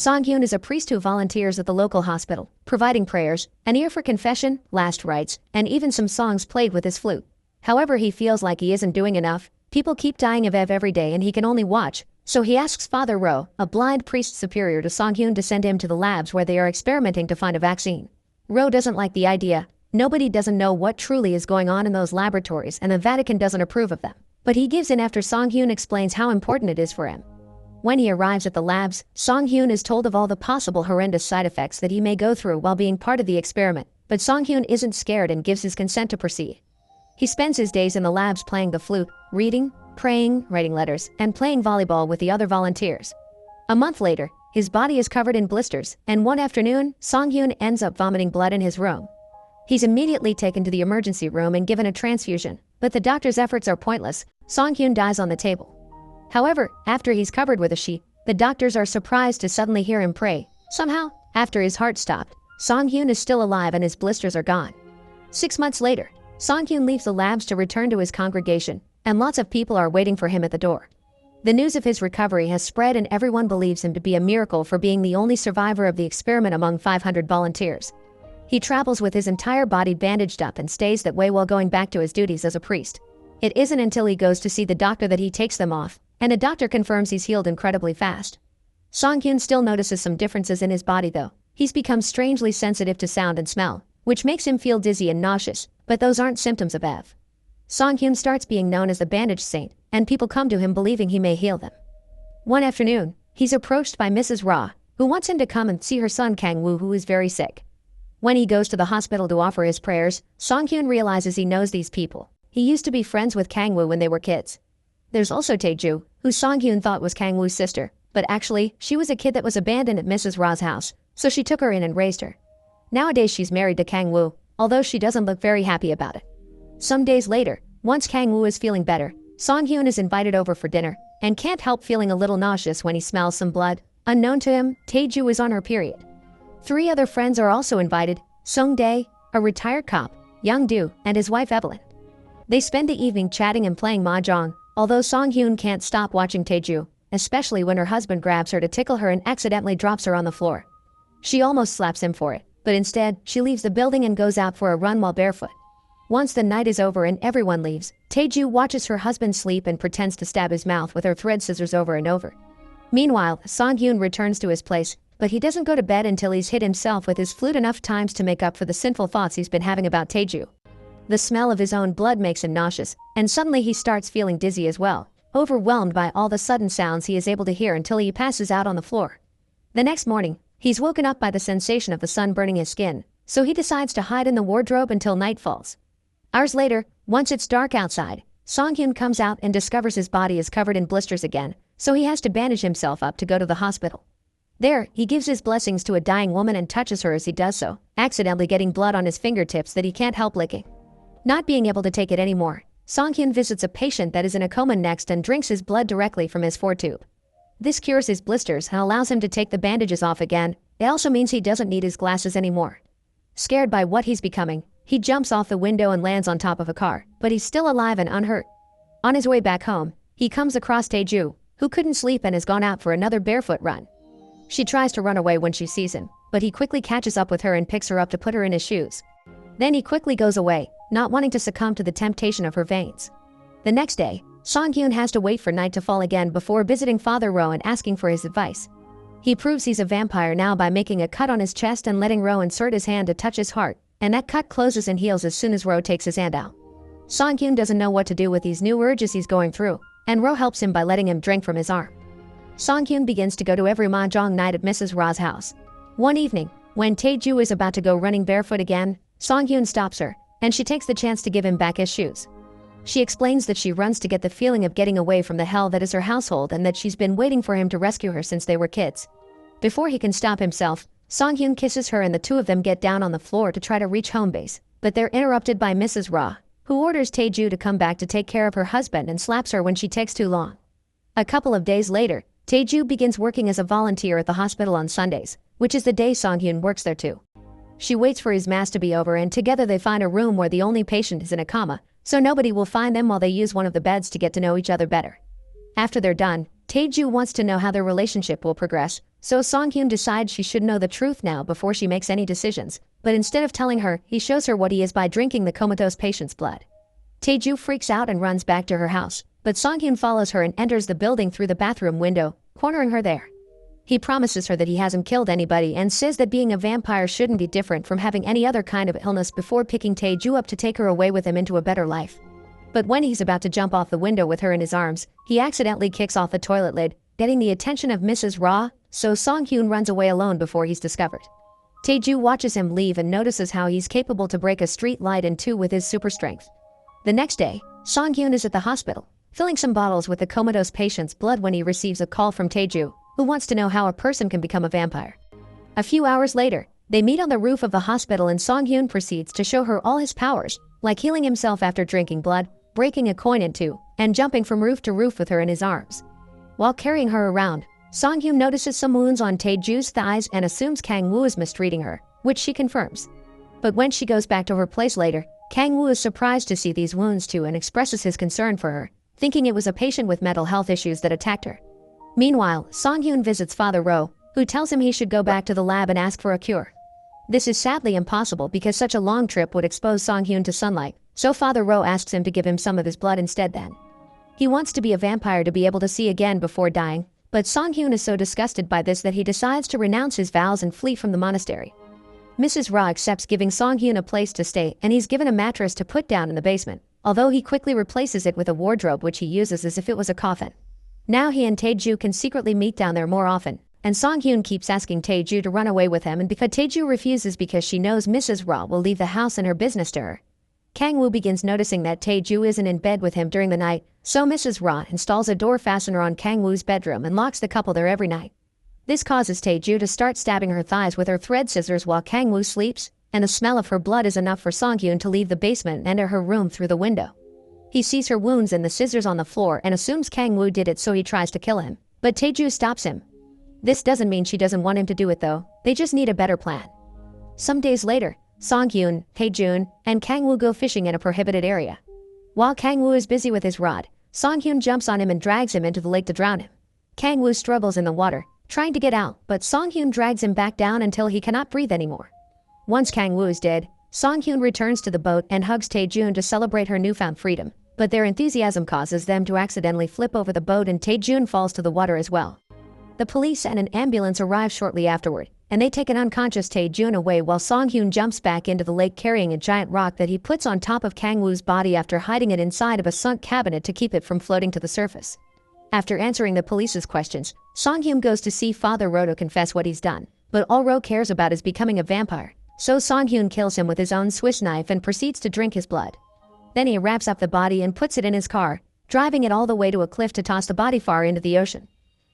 Song-hyun is a priest who volunteers at the local hospital, providing prayers, an ear for confession, last rites, and even some songs played with his flute. However, he feels like he isn't doing enough. People keep dying of EV every day and he can only watch, so he asks Father Ro, a blind priest superior to Song-hyun, to send him to the labs where they are experimenting to find a vaccine. Ro doesn't like the idea. Nobody doesn't know what truly is going on in those laboratories and the Vatican doesn't approve of them. But he gives in after Song-hyun explains how important it is for him. When he arrives at the labs, Song-hyun is told of all the possible horrendous side effects that he may go through while being part of the experiment, but Song-hyun isn't scared and gives his consent to proceed. He spends his days in the labs playing the flute, reading, praying, writing letters, and playing volleyball with the other volunteers. A month later, his body is covered in blisters, and one afternoon, Song-hyun ends up vomiting blood in his room. He's immediately taken to the emergency room and given a transfusion, but the doctor's efforts are pointless. Song-hyun dies on the table. However, after he's covered with a sheet, the doctors are surprised to suddenly hear him pray. Somehow, after his heart stopped, Song-hyun is still alive and his blisters are gone. 6 months later, Song-hyun leaves the labs to return to his congregation, and lots of people are waiting for him at the door. The news of his recovery has spread and everyone believes him to be a miracle for being the only survivor of the experiment among 500 volunteers. He travels with his entire body bandaged up and stays that way while going back to his duties as a priest. It isn't until he goes to see the doctor that he takes them off, and the doctor confirms he's healed incredibly fast. Song-hyun still notices some differences in his body though. He's become strangely sensitive to sound and smell, which makes him feel dizzy and nauseous, but those aren't symptoms of EV. Song-hyun starts being known as the Bandage Saint, and people come to him believing he may heal them. One afternoon, he's approached by Mrs. Ra, who wants him to come and see her son Kang-woo, who is very sick. When he goes to the hospital to offer his prayers, Song-hyun realizes he knows these people. He used to be friends with Kang-woo when they were kids. There's also Tae-ju, who Song-hyun thought was Kang-woo's sister, but actually, she was a kid that was abandoned at Mrs. Ra's house, so she took her in and raised her. Nowadays she's married to Kang-woo, although she doesn't look very happy about it. Some days later, once Kang-woo is feeling better, Song-hyun is invited over for dinner, and can't help feeling a little nauseous when he smells some blood. Unknown to him, Tae-ju is on her period. 3 other friends are also invited: Sung-dae, a retired cop, Young-do, and his wife Evelyn. They spend the evening chatting and playing mahjong, although Song-hyun can't stop watching Tae-ju, especially when her husband grabs her to tickle her and accidentally drops her on the floor. She almost slaps him for it, but instead, she leaves the building and goes out for a run while barefoot. Once the night is over and everyone leaves, Tae-ju watches her husband sleep and pretends to stab his mouth with her thread scissors over and over. Meanwhile, Song-hyun returns to his place, but he doesn't go to bed until he's hit himself with his flute enough times to make up for the sinful thoughts he's been having about Tae-ju. The smell of his own blood makes him nauseous, and suddenly he starts feeling dizzy as well, overwhelmed by all the sudden sounds he is able to hear until he passes out on the floor. The next morning, he's woken up by the sensation of the sun burning his skin, so he decides to hide in the wardrobe until night falls. Hours later, once it's dark outside, Song-hyun comes out and discovers his body is covered in blisters again, so he has to bandage himself up to go to the hospital. There, he gives his blessings to a dying woman and touches her as he does so, accidentally getting blood on his fingertips that he can't help licking. Not being able to take it anymore, Song-hyun visits a patient that is in a coma next and drinks his blood directly from his foretube. This cures his blisters and allows him to take the bandages off again. It also means he doesn't need his glasses anymore. Scared by what he's becoming, he jumps off the window and lands on top of a car, but he's still alive and unhurt. On his way back home, he comes across Tae-ju, who couldn't sleep and has gone out for another barefoot run. She tries to run away when she sees him, but he quickly catches up with her and picks her up to put her in his shoes. Then he quickly goes away, not wanting to succumb to the temptation of her veins. The next day, Song-hyun has to wait for night to fall again before visiting Father Ro and asking for his advice. He proves he's a vampire now by making a cut on his chest and letting Ro insert his hand to touch his heart, and that cut closes and heals as soon as Ro takes his hand out. Song-hyun doesn't know what to do with these new urges he's going through, and Ro helps him by letting him drink from his arm. Song-hyun begins to go to every mahjong night at Mrs. Ra's house. One evening, when Tae-ju is about to go running barefoot again, Song-hyun stops her, and she takes the chance to give him back his shoes. She explains that she runs to get the feeling of getting away from the hell that is her household and that she's been waiting for him to rescue her since they were kids. Before he can stop himself, Song-hyun kisses her and the two of them get down on the floor to try to reach home base, but they're interrupted by Mrs. Ra, who orders Tae-ju to come back to take care of her husband and slaps her when she takes too long. A couple of days later, Tae-ju begins working as a volunteer at the hospital on Sundays, which is the day Song-hyun works there too. She waits for his mass to be over and together they find a room where the only patient is in a coma, so nobody will find them while they use one of the beds to get to know each other better. After they're done, Tae-ju wants to know how their relationship will progress, So Song-hyun decides she should know the truth now before she makes any decisions, but instead of telling her, he shows her what he is by drinking the comatose patient's blood. Tae-ju freaks out and runs back to her house, but Song-hyun follows her and enters the building through the bathroom window, cornering her there. He promises her that he hasn't killed anybody and says that being a vampire shouldn't be different from having any other kind of illness before picking Tae-ju up to take her away with him into a better life. But when he's about to jump off the window with her in his arms, he accidentally kicks off the toilet lid, getting the attention of Mrs. Ra, so Song-hyun runs away alone before he's discovered. Tae-ju watches him leave and notices how he's capable to break a street light in two with his super strength. The next day, Song-hyun is at the hospital, filling some bottles with the comatose patient's blood when he receives a call from Tae-ju, who wants to know how a person can become a vampire. A few hours later, they meet on the roof of the hospital and Song-hyun proceeds to show her all his powers, like healing himself after drinking blood, breaking a coin in two, and jumping from roof to roof with her in his arms. While carrying her around, Song-hyun notices some wounds on Tae-ju's thighs and assumes Kang-woo is mistreating her, which she confirms. But when she goes back to her place later, Kang-woo is surprised to see these wounds too and expresses his concern for her, thinking it was a patient with mental health issues that attacked her. Meanwhile, Song-hyun visits Father Ro, who tells him he should go back to the lab and ask for a cure. This is sadly impossible because such a long trip would expose Song-hyun to sunlight, so Father Ro asks him to give him some of his blood instead then. He wants to be a vampire to be able to see again before dying, but Song-hyun is so disgusted by this that he decides to renounce his vows and flee from the monastery. Mrs. Ra accepts giving Song-hyun a place to stay and he's given a mattress to put down in the basement, although he quickly replaces it with a wardrobe which he uses as if it was a coffin. Now he and Tae-ju can secretly meet down there more often, and Song-hyun keeps asking Tae-ju to run away with him and because Tae-ju refuses because she knows Mrs. Ra will leave the house and her business to her. Kang-woo begins noticing that Tae-ju isn't in bed with him during the night, so Mrs. Ra installs a door fastener on Kang-woo's bedroom and locks the couple there every night. This causes Tae-ju to start stabbing her thighs with her thread scissors while Kang-woo sleeps, and the smell of her blood is enough for Song-hyun to leave the basement and enter her room through the window. He sees her wounds and the scissors on the floor and assumes Kang-woo did it, so he tries to kill him, but Tae-ju stops him. This doesn't mean she doesn't want him to do it though, they just need a better plan. Some days later, Song-hyun, Tae-jun, and Kang-woo go fishing in a prohibited area. While Kang-woo is busy with his rod, Song-hyun jumps on him and drags him into the lake to drown him. Kang-woo struggles in the water, trying to get out, but Song-hyun drags him back down until he cannot breathe anymore. Once Kang-woo is dead, Song-hyun returns to the boat and hugs Tae-jun to celebrate her newfound freedom, but their enthusiasm causes them to accidentally flip over the boat and Tae-jun falls to the water as well. The police and an ambulance arrive shortly afterward, and they take an unconscious Tae-jun away while Song-hyun jumps back into the lake carrying a giant rock that he puts on top of Kang-woo's body after hiding it inside of a sunk cabinet to keep it from floating to the surface. After answering the police's questions, Song-hyun goes to see Father Ro to confess what he's done, but all Ro cares about is becoming a vampire, so Song-hyun kills him with his own Swiss knife and proceeds to drink his blood. Then he wraps up the body and puts it in his car, driving it all the way to a cliff to toss the body far into the ocean.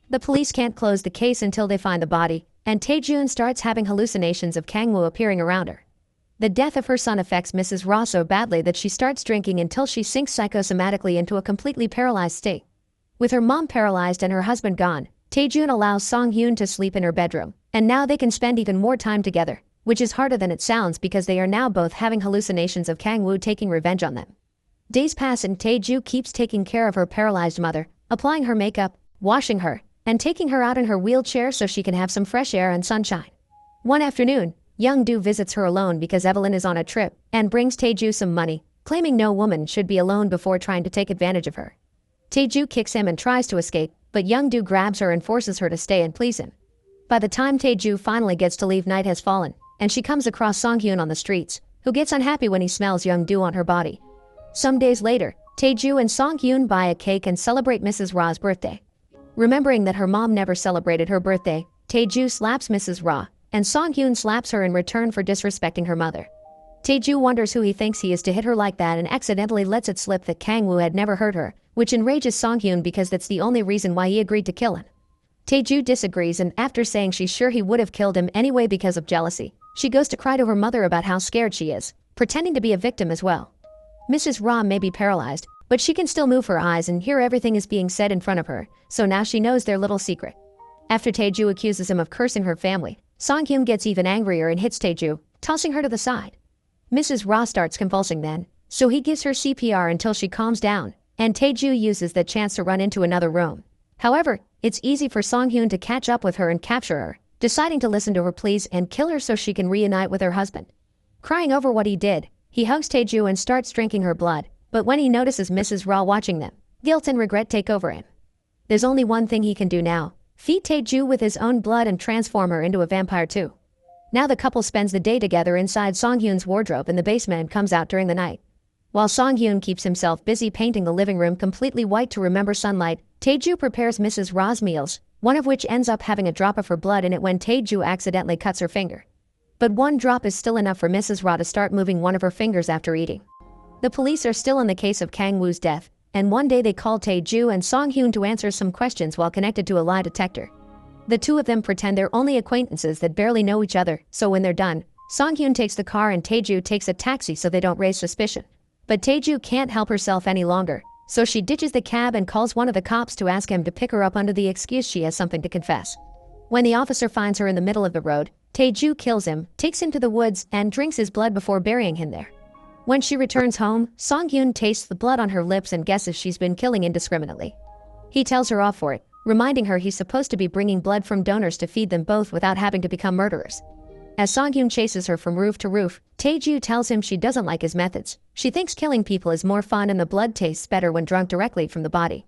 The police can't close the case until they find the body, and Tae-jun starts having hallucinations of Kang-woo appearing around her. The death of her son affects Mrs. Ra so badly that she starts drinking until she sinks psychosomatically into a completely paralyzed state. With her mom paralyzed and her husband gone, Tae-jun allows Song-hyun to sleep in her bedroom, and now they can spend even more time together, which is harder than it sounds because they are now both having hallucinations of Kang-woo taking revenge on them. Days pass and Tae-ju keeps taking care of her paralyzed mother, applying her makeup, washing her, and taking her out in her wheelchair so she can have some fresh air and sunshine. One afternoon, Young-do visits her alone because Evelyn is on a trip and brings Tae-ju some money, claiming no woman should be alone before trying to take advantage of her. Tae-ju kicks him and tries to escape, but Young-do grabs her and forces her to stay and please him. By the time Tae-ju finally gets to leave, night has fallen, and she comes across Song-hyun on the streets, who gets unhappy when he smells Young-do on her body. Some days later, Tae-ju and Song-hyun buy a cake and celebrate Mrs. Ra's birthday. Remembering that her mom never celebrated her birthday, Tae-ju slaps Mrs. Ra, and Song-hyun slaps her in return for disrespecting her mother. Tae-ju wonders who he thinks he is to hit her like that and accidentally lets it slip that Kang-woo had never hurt her, which enrages Song-hyun because that's the only reason why he agreed to kill him. Tae-ju disagrees, and after saying she's sure he would have killed him anyway because of jealousy, she goes to cry to her mother about how scared she is, pretending to be a victim as well. Mrs. Ra may be paralyzed, but she can still move her eyes and hear everything is being said in front of her, so now she knows their little secret. After Tae-ju accuses him of cursing her family, Song-hyun gets even angrier and hits Tae-ju, tossing her to the side. Mrs. Ra starts convulsing then, so he gives her CPR until she calms down, and Tae-ju uses that chance to run into another room. However, it's easy for Song-hyun to catch up with her and capture her, deciding to listen to her pleas and kill her so she can reunite with her husband. Crying over what he did, he hugs Tae-ju and starts drinking her blood, but when he notices Mrs. Ra watching them, guilt and regret take over him. There's only one thing he can do now: feed Tae-ju with his own blood and transform her into a vampire too. Now the couple spends the day together inside Song-hyun's wardrobe in the basement and comes out during the night. While Song-hyun keeps himself busy painting the living room completely white to remember sunlight, Tae-ju prepares Mrs. Ra's meals, one of which ends up having a drop of her blood in it when Tae-ju accidentally cuts her finger. But one drop is still enough for Mrs. Ra to start moving one of her fingers after eating. The police are still on the case of Kang Woo's death, and one day they call Tae-ju and Song-hyun to answer some questions while connected to a lie detector. The two of them pretend they're only acquaintances that barely know each other, so when they're done, Song-hyun takes the car and Tae-ju takes a taxi so they don't raise suspicion. But Tae-ju can't help herself any longer, so she ditches the cab and calls one of the cops to ask him to pick her up under the excuse she has something to confess. When the officer finds her in the middle of the road, Tae-ju kills him, takes him to the woods, and drinks his blood before burying him there. When she returns home, Song-hyun tastes the blood on her lips and guesses she's been killing indiscriminately. He tells her off for it, reminding her he's supposed to be bringing blood from donors to feed them both without having to become murderers. As Song-hyun chases her from roof to roof, Tae-ju tells him she doesn't like his methods. She thinks killing people is more fun and the blood tastes better when drunk directly from the body.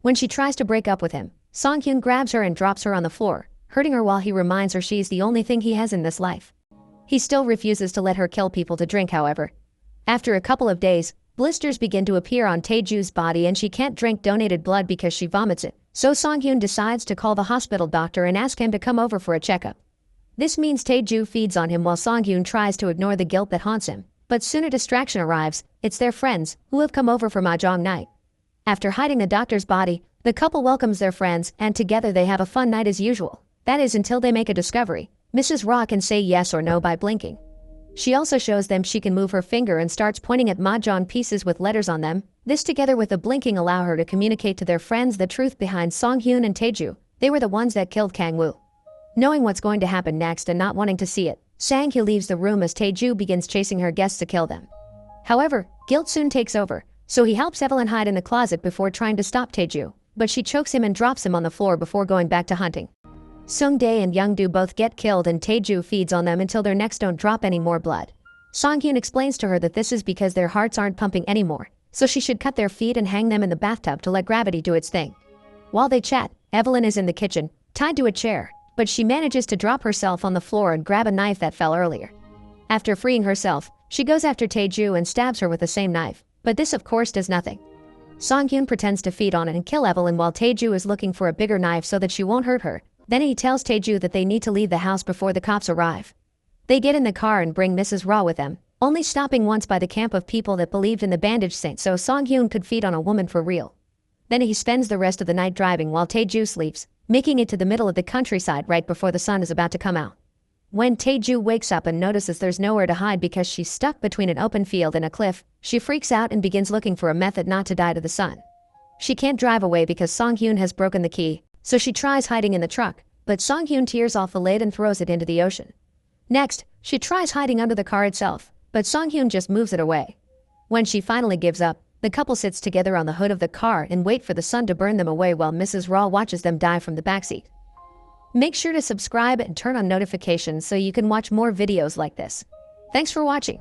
When she tries to break up with him, Song-hyun grabs her and drops her on the floor, hurting her while he reminds her she's the only thing he has in this life. He still refuses to let her kill people to drink, however. After a couple of days, blisters begin to appear on Tae-ju's body and she can't drink donated blood because she vomits it, so Song-hyun decides to call the hospital doctor and ask him to come over for a checkup. This means Tae-ju feeds on him while Song-hyun tries to ignore the guilt that haunts him, but soon a distraction arrives. It's their friends, who have come over for mahjong night. After hiding the doctor's body, the couple welcomes their friends and together they have a fun night as usual. That is until they make a discovery. Mrs. Ra can say yes or no by blinking. She also shows them she can move her finger and starts pointing at mahjong pieces with letters on them. This together with the blinking allow her to communicate to their friends the truth behind Song-hyun and Tae-ju. They were the ones that killed Kang Woo. Knowing what's going to happen next and not wanting to see it, Sang-hyo leaves the room as Tae-ju begins chasing her guests to kill them. However, guilt soon takes over, so he helps Evelyn hide in the closet before trying to stop Tae-ju, but she chokes him and drops him on the floor before going back to hunting. Sung-dae and Young-do both get killed and Tae-ju feeds on them until their necks don't drop any more blood. Song-hyun explains to her that this is because their hearts aren't pumping anymore, so she should cut their feet and hang them in the bathtub to let gravity do its thing. While they chat, Evelyn is in the kitchen, tied to a chair, but she manages to drop herself on the floor and grab a knife that fell earlier. After freeing herself, she goes after Tae-ju and stabs her with the same knife, but this of course does nothing. Song-hyun pretends to feed on it and kill Evelyn while Tae-ju is looking for a bigger knife so that she won't hurt her. Then he tells Tae-ju that they need to leave the house before the cops arrive. They get in the car and bring Mrs. Ra with them, only stopping once by the camp of people that believed in the bandage saint so Song-hyun could feed on a woman for real. Then he spends the rest of the night driving while Tae-ju sleeps, making it to the middle of the countryside right before the sun is about to come out. When Tae-ju wakes up and notices there's nowhere to hide because she's stuck between an open field and a cliff, she freaks out and begins looking for a method not to die to the sun. She can't drive away because Song-hyun has broken the key, so she tries hiding in the truck, but Song-hyun tears off the lid and throws it into the ocean. Next, she tries hiding under the car itself, but Song-hyun just moves it away. When she finally gives up, the couple sits together on the hood of the car and wait for the sun to burn them away while Mrs. Ra watches them die from the backseat. Make sure to subscribe and turn on notifications so you can watch more videos like this. Thanks for watching.